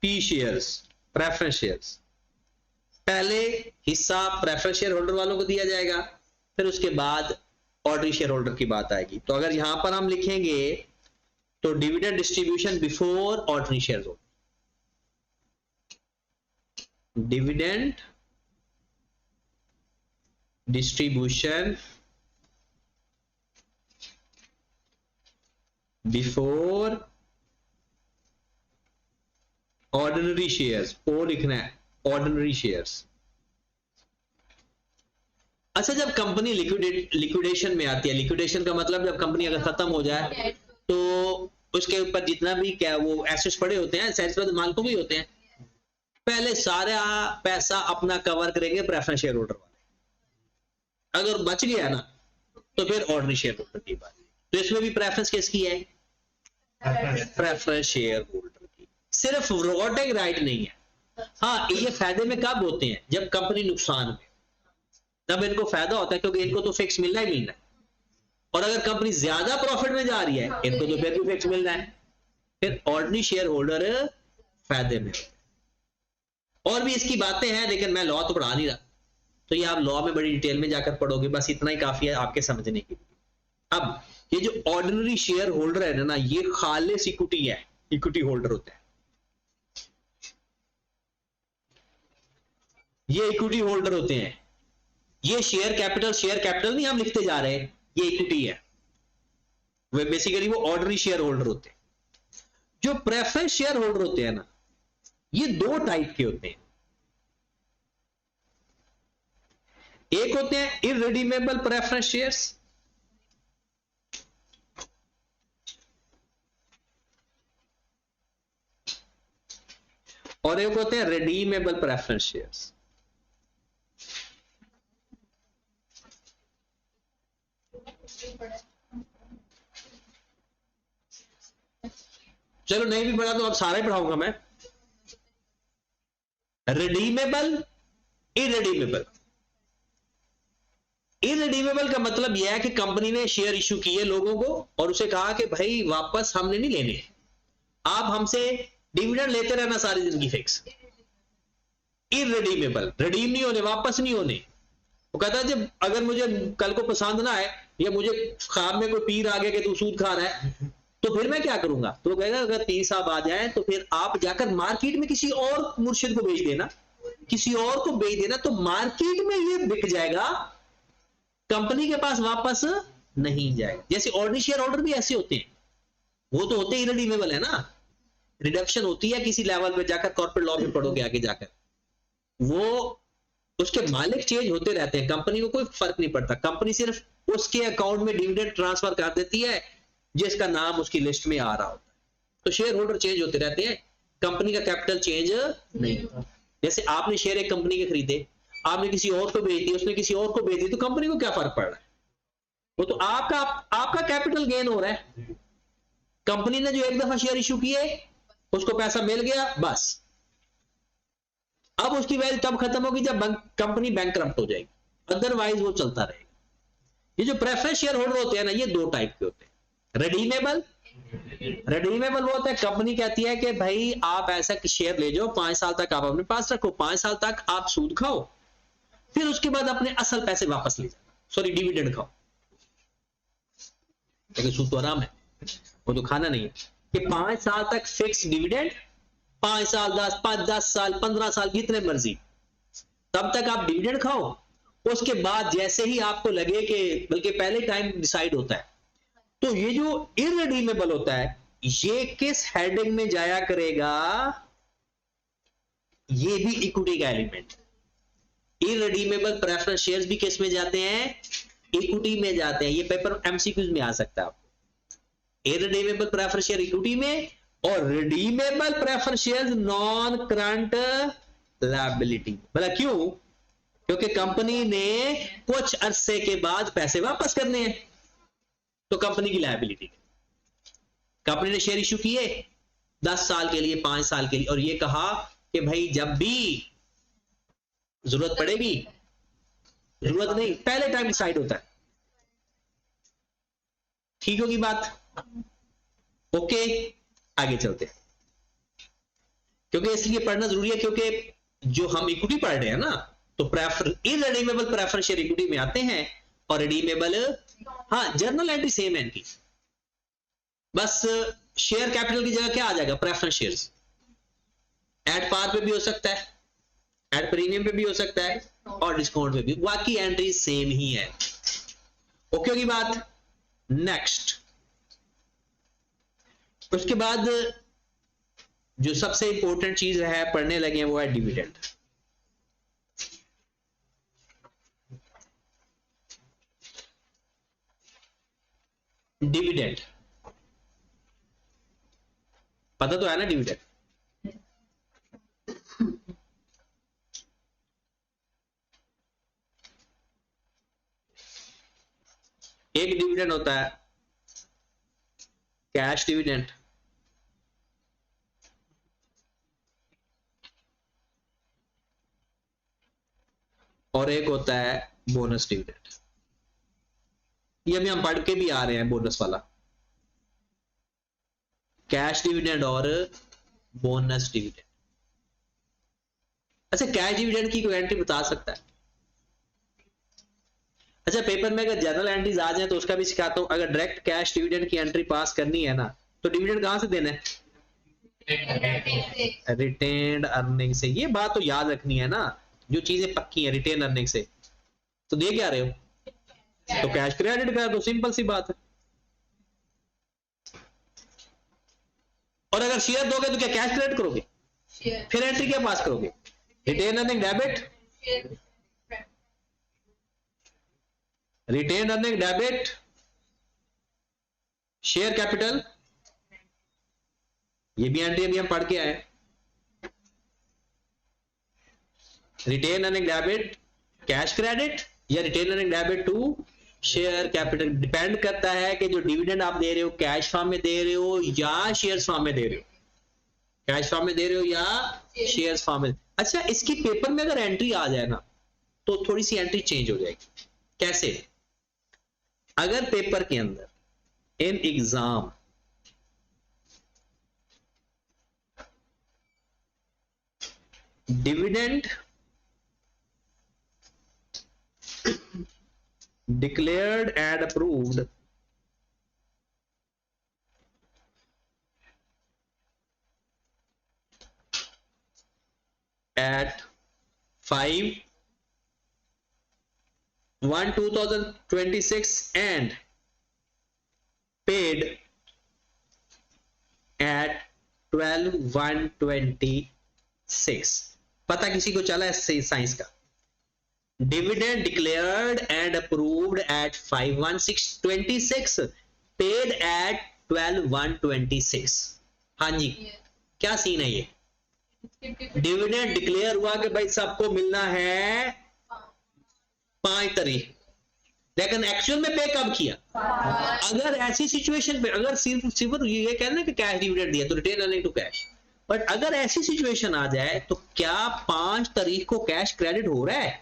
P shares, preference shares. पहले हिस्सा प्रेफरेंस शेयर होल्डर वालों को दिया जाएगा, फिर उसके बाद ऑर्डिनरी शेयर होल्डर की बात आएगी। तो अगर यहां पर हम लिखेंगे तो dividend distribution before ordinary share holder, dividend distribution before ordinary shares, O लिखना है, ऑर्डिनरी शेयर्स। अच्छा, जब कंपनी लिक्विडेशन में आती है, लिक्विडेशन का मतलब जब कंपनी अगर खत्म हो जाए तो उसके ऊपर जितना भी क्या वो एसेट्स पड़े होते हैं, एसेट्स मालिकों भी होते हैं, पहले सारा पैसा अपना कवर करेंगे प्रेफरेंस शेयर होल्डर वाले। अगर बच गया ना तो फिर ऑर्डिनरी शेयर होल्डर की बात। तो इसमें भी प्रेफरेंस किसकी है? प्रेफरेंस शेयर होल्डर की। सिर्फ वोटिंग राइट नहीं है। हाँ, ये फायदे में कब होते हैं? जब कंपनी नुकसान में, तब इनको फायदा होता है, क्योंकि इनको तो फिक्स मिलना ही मिलना है। और अगर कंपनी ज्यादा प्रॉफिट में जा रही है, इनको तो फिर भी फिक्स मिलना है, फिर ऑर्डिनरी शेयर होल्डर फायदे में। और भी इसकी बातें हैं, लेकिन मैं लॉ तो पढ़ा नहीं रहा, तो ये आप लॉ में बड़ी डिटेल में जाकर पढ़ोगे, बस इतना ही काफी है आपके समझने के लिए। अब ये जो ऑर्डिनरी शेयर होल्डर है ना, ये खालिस इक्विटी है, इक्विटी होल्डर होता है। ये इक्विटी होल्डर होते हैं। ये शेयर कैपिटल नहीं हम लिखते जा रहे हैं, ये इक्विटी है। वे बेसिकली वो ऑर्डिनरी शेयर होल्डर होते हैं। जो प्रेफरेंस शेयर होल्डर होते हैं ना, ये दो टाइप के होते हैं। एक होते हैं इररिडीमेबल प्रेफरेंस शेयर्स, और एक होते हैं रिडीमेबल प्रेफरेंस शेयर्स। चलो नहीं भी पढ़ा तो अब सारा ही पढ़ाऊंगा मैं। Redeemable, irredeemable. इररिडीमेबल का मतलब यह है कि कंपनी ने शेयर इश्यू किए लोगों को और उसे कहा कि भाई वापस हमने नहीं लेने, आप हमसे डिविडेंड लेते रहना सारी जिंदगी फिक्स। इररिडीमेबल, रिडीम नहीं होने, वापस नहीं होने। वो कहता है जब अगर मुझे कल को पसंद ना आए या मुझे ख्वाब में कोई पीर आ गया कि तू सूद खा रहा है, तो फिर मैं क्या करूंगा? तो वो कहेगा अगर पीर साहब आ जाए तो फिर आप जाकर मार्केट में किसी और मुर्शिद को बेच देना, किसी और को बेच देना, तो मार्केट में ये बिक जाएगा, कंपनी के पास वापस नहीं जाएगा। जैसे ऑर्डिनरी शेयर होल्डर भी ऐसे होते हैं, वो तो होते इररिडीमेबल है ना, रिडक्शन होती है किसी लेवल पे जाकर, कॉर्पोरेट लॉ में पढ़ोगे आगे जाकर, वो उसके मालिक चेंज होते रहते हैं, कंपनी को कोई फर्क नहीं पड़ता। कंपनी सिर्फ उसके अकाउंट में डिविडेंड ट्रांसफर कर देती है जिसका नाम उसकी लिस्ट में आ रहा होता है। तो शेयर होल्डर चेंज होते रहते हैं, कंपनी का कैपिटल चेंज नहीं होता। जैसे आपने शेयर एक कंपनी के खरीदे, आपने किसी और को बेच दिया, उसने किसी और को बेच दी, तो कंपनी को क्या फर्क पड़ रहा है? वो तो आपका कैपिटल गेन हो रहा है। कंपनी ने जो एक दफा शेयर इश्यू किए, उसको पैसा मिल गया, बस। अब उसकी वैल्यू तब खत्म होगी जब कंपनी बैंकरप्ट हो जाएगी, अदरवाइज वो चलता रहेगा। ये जो प्रेफरेंस शेयर होल्डर होते हैं ना, ये दो टाइप के होते हैं। रिडीमेबल वो होता है, कंपनी कहती है कि भाई आप ऐसा शेयर ले जाओ, 5 साल तक आप अपने पास रखो, 5 साल तक आप सूद खाओ, फिर उसके बाद अपने असल पैसे वापस ले जाना, सॉरी डिविडेंड खाओ। लेकिन सूद तो आराम है, वो तो खाना नहीं है कि 5 साल तक फिक्स डिविडेंड, 5 साल 10 साल 15 साल जितने मर्जी, तब तक आप डिविडेंड खाओ। उसके बाद जैसे ही आपको लगे कि, बल्कि पहले टाइम डिसाइड होता है। तो ये जो इररिडीमेबल होता है, ये किस हेडिंग में जाया करेगा? ये भी इक्विटी का एलिमेंट। इररिडीमेबल प्रेफरेंस शेयर्स भी किस में जाते हैं? इक्विटी में जाते हैं। ये पेपर एमसीक्यूज में आ सकता है आपको। इररिडीमेबल प्रेफरेंस शेयर इक्विटी में और redeemable preference share non current liability. भला क्यों? क्योंकि कंपनी ने कुछ अरसे के बाद पैसे वापस करने हैं, तो कंपनी की लायबिलिटी। कंपनी ने शेयर इश्यू किए 10 साल के लिए, 5 साल के लिए, और ये कहा कि भाई जब भी जरूरत पड़ेगी, जरूरत नहीं, पहले टाइम डिसाइड होता है। ठीक होगी बात? ओके, आगे चलते हैं, क्योंकि इसलिए पढ़ना जरूरी है, क्योंकि जो हम इक्विटी पढ़ रहे हैं ना, तो इररिडीमेबल प्रेफरेंस शेयर इक्विटी में आते हैं, और रिडीमेबल, हाँ, जर्नल एंट्री सेम है इनकी, बस शेयर कैपिटल की जगह क्या आ जाएगा? Preference shares. एट पार पे भी हो सकता है, एट प्रीमियम पे भी हो सकता है, और डिस्काउंट पे भी, बाकी एंट्री सेम ही है। ओके होगी बात? नेक्स्ट, उसके बाद जो सबसे इंपॉर्टेंट चीज है पढ़ने लगे हैं वो है डिविडेंड। डिविडेंड पता तो है ना? डिविडेंड एक डिविडेंड होता है कैश डिविडेंड, और एक होता है बोनस डिविडेंड। ये अभी हम पढ़ के भी आ रहे हैं, बोनस वाला, कैश डिविडेंड और बोनस डिविडेंड। अच्छा, कैश डिविडेंड की कोई एंट्री बता सकता है? अच्छा, पेपर में अगर जनरल एंट्रीज आ जाए तो उसका भी सिखाता हूं। अगर डायरेक्ट कैश डिविडेंड की एंट्री पास करनी है ना, तो डिविडेंड कहां से देना है? रिटेन्ड अर्निंग से। ये बात तो याद रखनी है ना, जो चीजें पक्की है, रिटेन अर्निंग से। तो दे क्या रहे हो? तो कैश क्रेडिट कर दो, सिंपल सी बात है। और अगर शेयर दोगे तो क्या कैश क्रेडिट करोगे? फिर एंट्री क्या पास करोगे? Retain earning debit, retain earning debit, share capital, ये भी एंट्री अभी हम पढ़ के आए। Retain earning debit cash credit, या retain earning debit to share capital. Depend करता है कि जो डिविडेंड आप दे रहे हो कैश फॉर्म में दे रहे हो या शेयर फॉर्म में दे रहे हो, कैश फॉर्म में दे रहे हो या शेयर फॉर्म में। अच्छा, इसकी पेपर में अगर एंट्री आ जाए ना, तो थोड़ी सी एंट्री चेंज हो जाएगी। कैसे? अगर पेपर के अंदर in exam dividend declared and approved at 5/1/2026 and paid at 12/1/26। पता किसी को चला है साइंस का? Dividend declared and approved at 5/1/26 paid at 12/1/26। हाँ जी, क्या सीन है ये? डिविडेंड डिक्लेयर हुआ कि भाई सबको मिलना है 5 तारीख, लेकिन एक्चुअल में पे कब किया? अगर ऐसी सिचुएशन पे, अगर सिर्फ ये कहना कि कैश डिविडेंड दिया तो retain earning to cash, but अगर ऐसी सिचुएशन आ जाए तो क्या 5 तारीख को कैश क्रेडिट हो रहा है?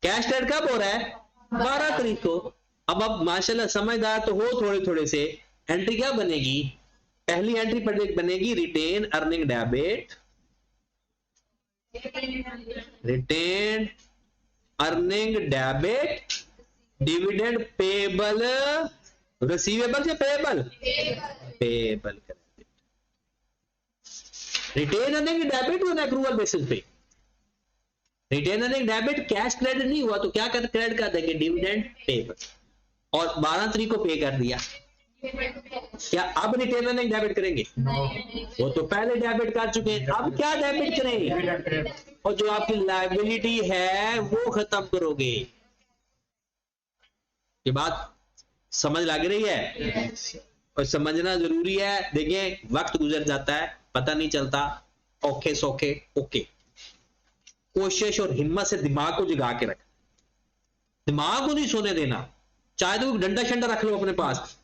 कैश क्रेडिट कब हो रहा है? 12 तारीख को। अब माशाल्लाह समझदार तो हो थोड़े थोड़े से। एंट्री क्या बनेगी? पहली एंट्री बनेगी retain earning debit, retain earning debit, dividend payable, receivable या payable? Payable credit. Retain earning debit on accrual basis पे। Retain earning debit cash credit नहीं हुआ तो क्या कर क्रेडिट कर देंगे? Dividend payable. और 12 तारीख को पे कर दिया, क्या अब रिटेन अर्निंग डेबिट करेंगे? वो तो पहले डेबिट कर चुके हैं, अब क्या डेबिट करेंगे? और जो आपकी लायबिलिटी है वो खत्म करोगे। ये बात समझ लग रही है? और समझना जरूरी है। देखिए वक्त गुजर जाता है, पता नहीं चलता, औखे सौखे ओके। कोशिश और हिम्मत से दिमाग को जगा के रख, दिमाग को नहीं सोने देना। चाहे तो डंडा शंडा रख लो अपने पास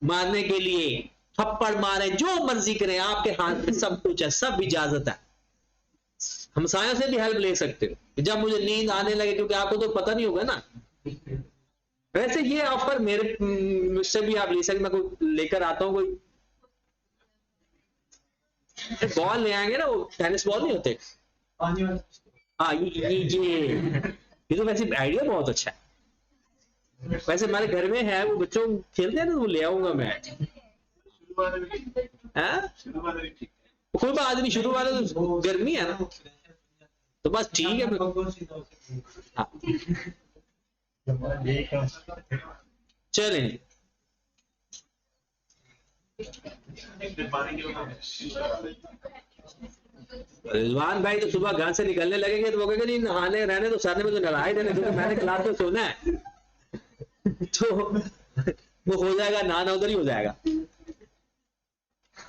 मारने के लिए, थप्पड़ मारे, जो मर्जी करें, आपके हाथ में सब कुछ है, सब इजाजत है। हमसायों से भी हेल्प ले सकते हो जब मुझे नींद आने लगे, क्योंकि आपको तो पता नहीं होगा ना। वैसे ये ऑफर मेरे मुझसे भी आप ले सकते, मैं कोई लेकर आता हूं, कोई बॉल ले आएंगे ना, वो टेनिस बॉल नहीं होते। हाँ ये तो वैसे आइडिया बहुत अच्छा है। वैसे हमारे घर में है, वो बच्चों खेलते हैं ना, वो ले आऊंगा मैं। कोई बात नहीं, शुरू वाले तो गर्मी है ना, तो बस ठीक है। हाँ चलें। रिजवान भाई तो सुबह घर से निकलने लगेंगे तो वो कहेंगे नहीं नहाने रहने तो सरने में तो नहाए देने, क्योंकि मैंने क्लास में सोना है। तो वो हो जाएगा, नहाना उधर ही हो जाएगा।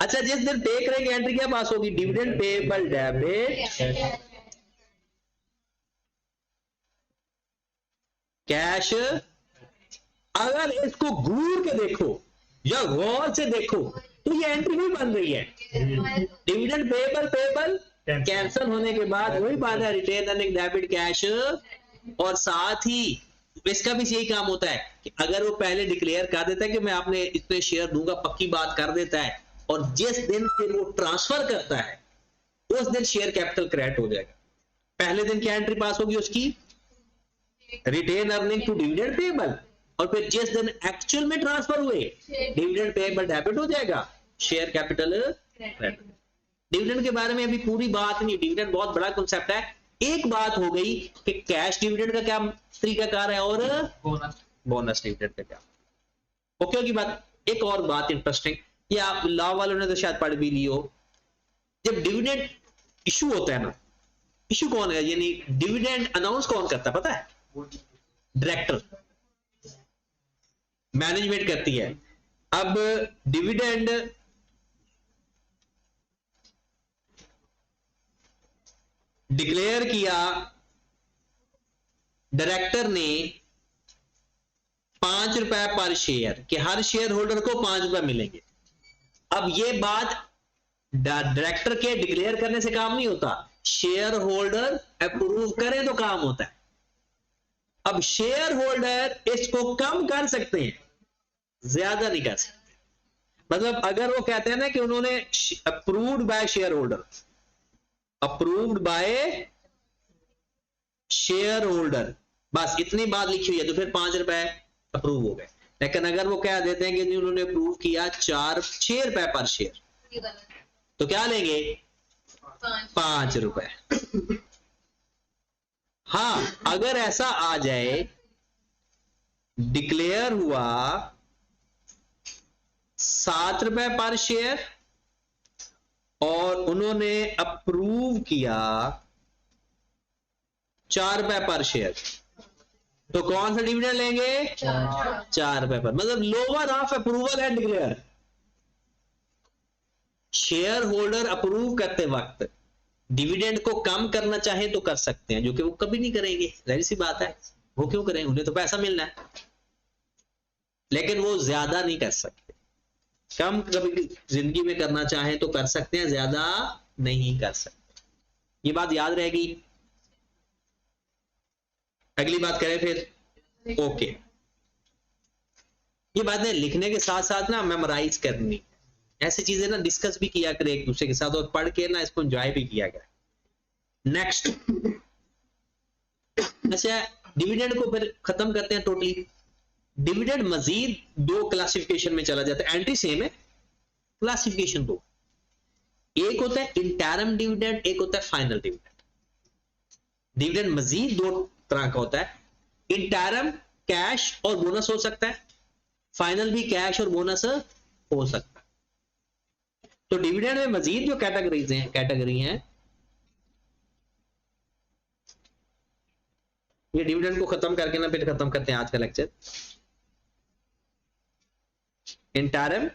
अच्छा, जिस दिन पे करेंगे एंट्री क्या पास होगी? Dividend payable debit cash. अगर इसको घूर के देखो या गौर से देखो तो ये एंट्री भी बन रही है। डिविडेंड पेएबल कैंसिल होने के बाद वही बात है, रिटेन अर्निंग डेबिट कैश। और साथ ही इसका भी यही काम होता है कि अगर वो पहले डिक्लेयर कर देता है कि मैं आपने इतने शेयर दूंगा, पक्की बात कर देता है, और जिस दिन फिर वो ट्रांसफर करता है उस दिन शेयर कैपिटल क्रिएट हो जाएगा। पहले दिन क्या एंट्री पास होगी उसकी? Retain earning to dividend payable, और फिर जिस दिन एक्चुअल में ट्रांसफर हुए डिविडेंड पेएबल डेबिट हो जाएगा, शेयर कैपिटल क्रेडिट। डिविडेंड के बारे में अभी पूरी बात नहीं, डिविडेंड बहुत बड़ा कॉन्सेप्ट है। एक बात हो गई कि कैश डिविडेंड का क्या तरीकाकार है और बोनस डिविडेंड का क्या। ओके की बात। एक और बात इंटरेस्टिंग, ये आप लॉ वालों ने तो शायद पढ़ भी ली हो, जब डिविडेंड इशू होता है ना, इशू कौन है, यानी डिविडेंड अनाउंस कौन करता है पता है? डायरेक्टर, मैनेजमेंट करती है। अब डिविडेंड डिक्लेयर किया डायरेक्टर ने ₹5 पर शेयर, कि हर शेयर होल्डर को ₹5 मिलेंगे। अब ये बात डायरेक्टर के डिक्लेयर करने से काम नहीं होता, शेयर होल्डर अप्रूव करें तो काम होता है। अब शेयर होल्डर इसको कम कर सकते हैं, ज्यादा नहीं कर सकते। मतलब अगर वो कहते हैं ना कि उन्होंने approved by share holder, approved by share holder, बस इतनी बात लिखी हुई है, तो फिर ₹5 अप्रूव हो गए। लेकिन अगर वो कह देते हैं कि उन्होंने अप्रूव किया ₹6 पर शेयर, तो क्या लेंगे? ₹5। हाँ, अगर ऐसा आ जाए, डिक्लेयर हुआ ₹7 पर शेयर और उन्होंने अप्रूव किया ₹4 पर शेयर, तो कौन सा डिविडेंड लेंगे? ₹4 पर। मतलब lower of approval and declare. Share holder approve करते वक्त डिविडेंड को कम करना चाहे तो कर सकते हैं, जो कि वो कभी नहीं करेंगे, जाहिर सी बात है। वो क्यों करें, उन्हें तो पैसा मिलना है। लेकिन वो ज्यादा नहीं कर सकते। कम कभी जिंदगी में करना चाहे तो कर सकते हैं, ज्यादा नहीं कर सकते। ये बात याद रहेगी। अगली बात करें फिर। ओके, ये बातें लिखने के साथ साथ ना मेमोराइज करनी, ऐसी चीजें ना डिस्कस भी किया करें एक दूसरे के साथ, और पढ़ के ना इसको एंजॉय भी किया करें। नेक्स्ट, अच्छा डिविडेंड को फिर खत्म करते हैं टोटली। डिविडेंड मजीद 2 क्लासिफिकेशन में चला जाता है, एंट्री सेम है, क्लासिफिकेशन 2। एक होता है इंटरम डिविडेंड, एक होता है फाइनल डिविडेंड। डिविडेंड मजीद 2 तरह का होता है, इंटरम कैश और बोनस हो सकता है, फाइनल भी कैश और बोनस हो सकता है। तो डिविडेंड में मजीद जो कैटेगरी हैं, ये डिविडेंड को खत्म करके ना फिर खत्म करते हैं आज का लेक्चर। इंटरम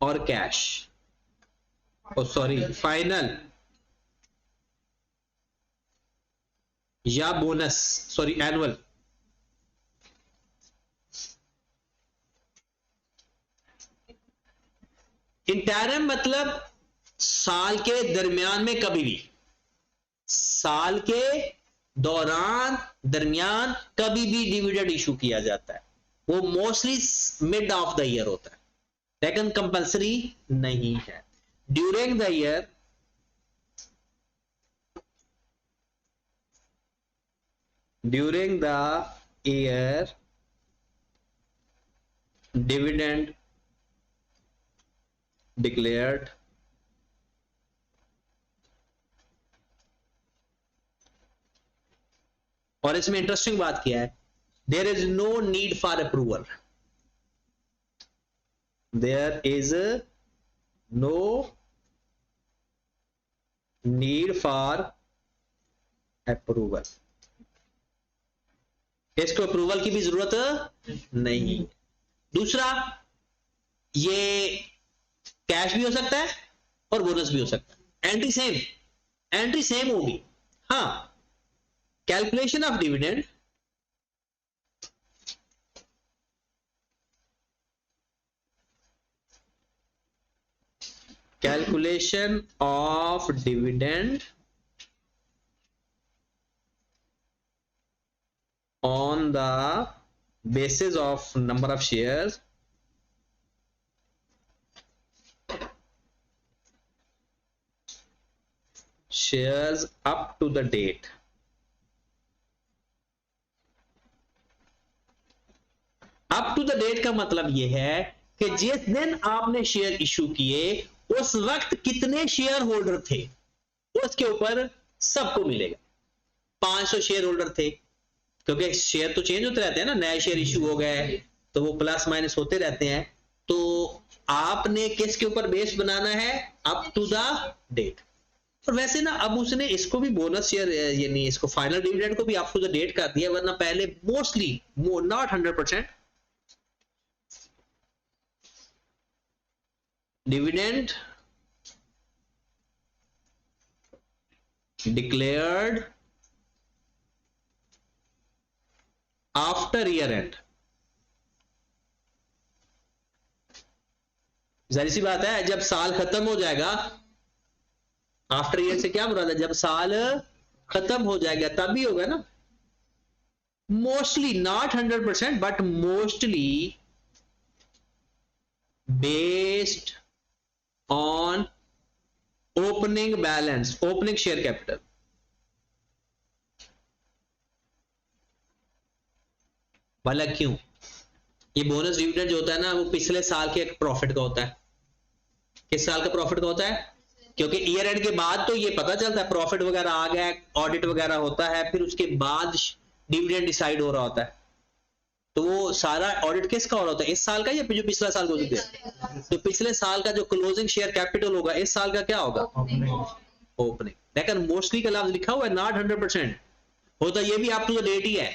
और कैश, ओ सॉरी फाइनल या बोनस, सॉरी एनुअल। इंटरम मतलब साल के दरमियान में कभी भी, साल के दौरान दरमियान कभी भी डिविडेंड इशू किया जाता है। वो mostly mid of the year होता है, लेकिन कंपलसरी नहीं है। During the year dividend declared और इसमें इंटरेस्टिंग बात क्या है, there is no need for approval, there is no need for approval, इसको अप्रूवल की भी जरूरत नहीं। दूसरा, ये कैश भी हो सकता है और बोनस भी हो सकता है, एंट्री सेम होगी। हाँ, calculation of dividend on the basis of number of shares up to the date, up to the date का मतलब यह है कि जिस दिन आपने शेयर इशू किए उस वक्त कितने शेयर होल्डर थे, उसके ऊपर सबको मिलेगा। 500 शेयर होल्डर थे, क्योंकि शेयर तो चेंज होते रहते हैं ना, नए शेयर इशू हो गए तो वो प्लस माइनस होते रहते हैं, तो आपने किसके ऊपर बेस बनाना है, अप टू द डेट। और वैसे ना अब उसने इसको भी बोनस शेयर यानी इसको फाइनल डिविडेंड को भी अप टू द डेट कर दिया, वरना पहले mostly not 100% dividend declared after year and. जाहिर सी बात है, जब साल खत्म हो जाएगा, आफ्टर ईयर से क्या मुराद है, जब साल खत्म हो जाएगा तब भी होगा ना। Mostly not 100% but mostly based on opening balance, opening share capital. भला क्यों? ये बोनस डिविडेंड जो होता है ना, वो पिछले साल के प्रॉफिट का होता है। किस साल का प्रॉफिट का होता है? क्योंकि ईयर एंड के बाद तो ये पता चलता है प्रॉफिट वगैरह आ गया, ऑडिट वगैरह होता है, फिर उसके बाद डिविडेंड डिसाइड हो रहा होता है। तो वो सारा ऑडिट किसका हो रहा होता है, इस साल का या जो पिछला साल हो चुका है? तो पिछले साल का जो क्लोजिंग शेयर कैपिटल होगा, इस साल का क्या होगा, ओपनिंग। लेकिन मोस्टली का लफ्ज लिखा हुआ है, नॉट 100%। होता ये भी अप टू द डेट ही है।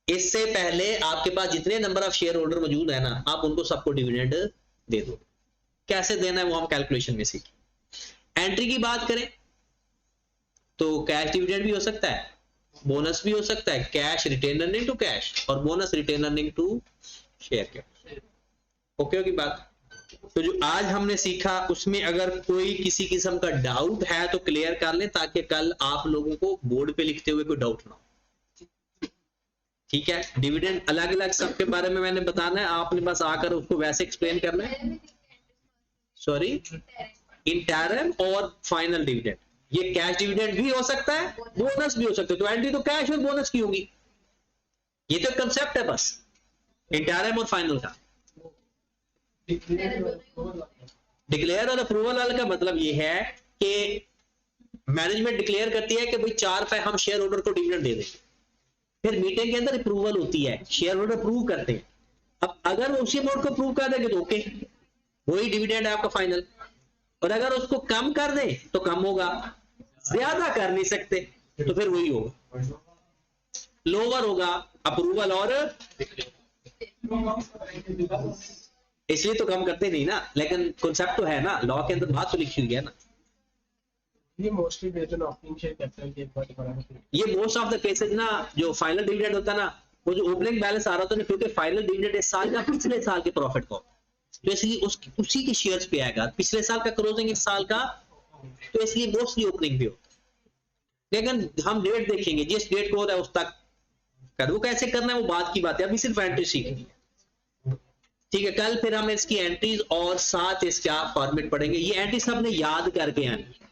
इससे पहले आपके पास जितने नंबर ऑफ शेयर होल्डर मौजूद है ना, आप उनको सबको डिविडेंड दे दो। कैसे देना है वो हम कैलकुलेशन में सीखें। एंट्री की बात करें तो कैश डिविडेंड भी हो सकता है, बोनस भी हो सकता है, cash retain earning to cash और bonus retain earning to share capital. Okay होगी बात? तो जो आज हमने सीखा उसमें अगर कोई किसी किस्म का डाउट है तो क्लियर कर लें, ताकि कल आप लोगों को बोर्ड पे लिखते हुए कोई डाउट ना हो। ठीक है, डिविडेंड अलग अलग सबके बारे में मैंने बताना है, आपने बस आकर उसको वैसे एक्सप्लेन करना है। सॉरी, इंटरम और फाइनल डिविडेंड, ये कैश डिविडेंड भी हो सकता है, बोनस भी हो सकता है। तो एंट्री तो कैश और बोनस की होगी, ये तो कंसेप्ट है बस इंटरम और फाइनल का। डिक्लेयर और अप्रूवल वाले का मतलब ये है कि मैनेजमेंट डिक्लेयर करती है कि भाई 4 रुपए हम शेयर होल्डर को डिविडेंड दे देंगे, फिर मीटिंग के अंदर अप्रूवल होती है, शेयर होल्डर अप्रूव करते हैं। अब अगर वो उसी अमाउंट को अप्रूव कर देंगे तो ओके, वही डिविडेंड है आपका फाइनल। और अगर उसको कम कर दे तो कम होगा, ज्यादा कर नहीं सकते तो फिर वही होगा। लोअर होगा अप्रूवल और इसलिए तो कम करते नहीं ना, लेकिन कॉन्सेप्ट तो है ना, लॉ के अंदर बात तो लिखी हुई है ना। ये mostly based on opening share capital के ऊपर डिपेंड करता है। ये मोस्ट ऑफ द केसेस ना जो फाइनल डिविडेंड होता है ना, वो जो ओपनिंग बैलेंस आ रहा होता है ना, क्योंकि फाइनल डिविडेंड इस साल का पिछले साल के प्रॉफिट को, तो इसलिए उसी के शेयर्स पे आएगा, पिछले साल का क्लोजिंग इस साल का, तो इसलिए मोस्टली ओपनिंग भी हो। लेकिन हम डेट देखेंगे, जिस डेट को होता है उस तक कर, वो कैसे करना है वो बात की बात है, अभी सिर्फ एंट्री सीखनी है। ठीक है, कल फिर हम इसकी एंट्रीज और साथ इसका फॉर्मेट पढ़ेंगे। ये एंट्री सबने याद करके आनी है।